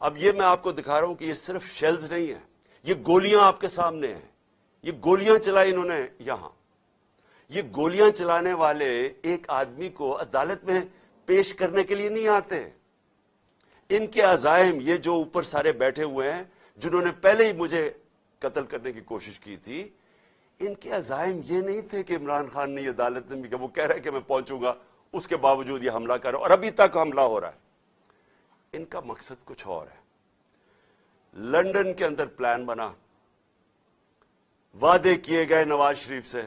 اب یہ میں آپ کو دکھا رہا ہوں کہ یہ صرف شیلز نہیں ہے، یہ گولیاں آپ کے سامنے ہیں. یہ گولیاں چلائی انہوں نے یہاں. یہ گولیاں چلانے والے ایک آدمی کو عدالت میں پیش کرنے کے لیے نہیں آتے. ان کے عزائم، یہ جو اوپر سارے بیٹھے ہوئے ہیں جنہوں نے پہلے ہی مجھے قتل کرنے کی کوشش کی تھی، ان کے عزائم یہ نہیں تھے کہ عمران خان نے یہ عدالت میں کہ وہ کہہ رہا ہے کہ میں پہنچوں گا، اس کے باوجود یہ حملہ کر رہا ہے اور ابھی تک حملہ ہو رہا ہے. ان کا مقصد کچھ اور ہے. لندن کے اندر پلان بنا، وعدے کیے گئے نواز شریف سے.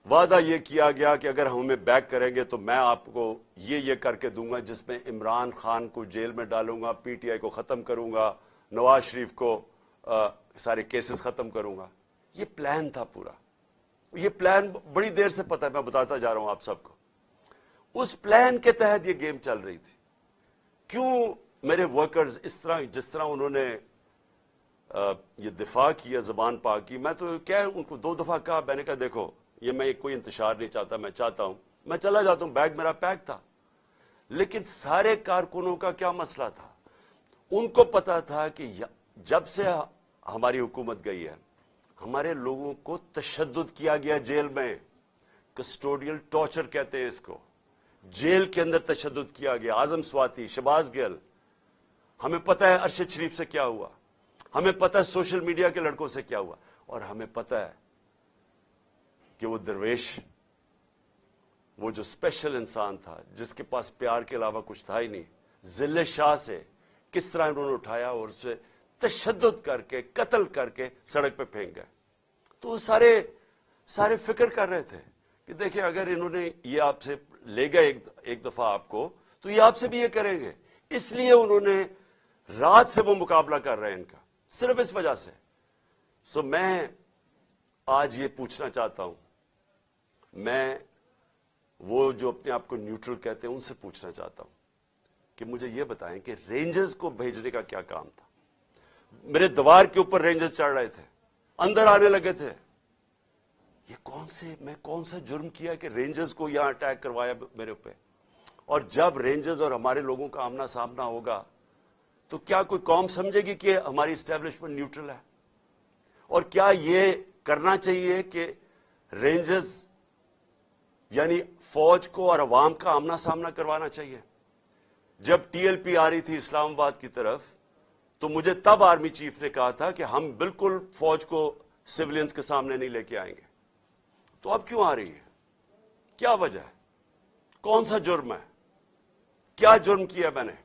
وعدہ یہ کیا گیا کہ اگر ہمیں بیک کریں گے تو میں آپ کو یہ کر کے دوں گا، جس میں عمران خان کو جیل میں ڈالوں گا، پی ٹی آئی کو ختم کروں گا، نواز شریف کو سارے کیسز ختم کروں گا. یہ پلان تھا پورا. یہ پلان بڑی دیر سے پتہ ہے، میں بتاتا جا رہا ہوں آپ سب کو. اس پلان کے تحت یہ گیم چل رہی تھی. کیوں میرے ورکرز اس طرح، جس طرح انہوں نے یہ دفاع کیا زبان پاک کی، میں تو کیا ان کو 2 دفعہ کہا، میں نے کہا دیکھو یہ میں کوئی انتشار نہیں چاہتا، میں چاہتا ہوں میں چلا جاتا ہوں، بیگ میرا پیک تھا. لیکن سارے کارکنوں کا کیا مسئلہ تھا؟ ان کو پتا تھا کہ جب سے ہماری حکومت گئی ہے ہمارے لوگوں کو تشدد کیا گیا جیل میں. کسٹوڈیل ٹارچر کہتے ہیں اس کو. جیل کے اندر تشدد کیا گیا. اعظم سواتی، شہباز گل، ہمیں پتہ ہے ارشد شریف سے کیا ہوا، ہمیں پتہ ہے سوشل میڈیا کے لڑکوں سے کیا ہوا، اور ہمیں پتہ ہے کہ وہ درویش، وہ جو اسپیشل انسان تھا جس کے پاس پیار کے علاوہ کچھ تھا ہی نہیں، ذل شاہ سے کس طرح انہوں نے اٹھایا اور اسے تشدد کر کے قتل کر کے سڑک پہ پھینک گئے. تو وہ سارے فکر کر رہے تھے کہ دیکھیں اگر انہوں نے یہ آپ سے لے گئے ایک دفعہ آپ کو، تو یہ آپ سے بھی یہ کریں گے. اس لیے انہوں نے رات سے وہ مقابلہ کر رہے ہیں ان کا، صرف اس وجہ سے. میں آج یہ پوچھنا چاہتا ہوں، میں وہ جو اپنے آپ کو نیوٹرل کہتے ہیں ان سے پوچھنا چاہتا ہوں کہ مجھے یہ بتائیں کہ رینجرز کو بھیجنے کا کیا کام تھا؟ میرے دیوار کے اوپر رینجرز چڑھ رہے تھے، اندر آنے لگے تھے. یہ میں کون سا جرم کیا کہ رینجرز کو یہاں اٹیک کروایا میرے اوپر؟ اور جب رینجرز اور ہمارے لوگوں کا آمنا سامنا ہوگا تو کیا کوئی قوم سمجھے گی کہ ہماری اسٹیبلشمنٹ نیوٹرل ہے؟ اور کیا یہ کرنا چاہیے کہ رینجرز یعنی فوج کو اور عوام کا آمنا سامنا کروانا چاہیے؟ جب ٹی ایل پی آ رہی تھی اسلام آباد کی طرف تو مجھے تب آرمی چیف نے کہا تھا کہ ہم بالکل فوج کو سولینز کے سامنے نہیں لے کے آئیں گے. تو اب کیوں آ رہی ہے؟ کیا وجہ ہے؟ کون سا جرم ہے؟ کیا جرم کیا میں نے؟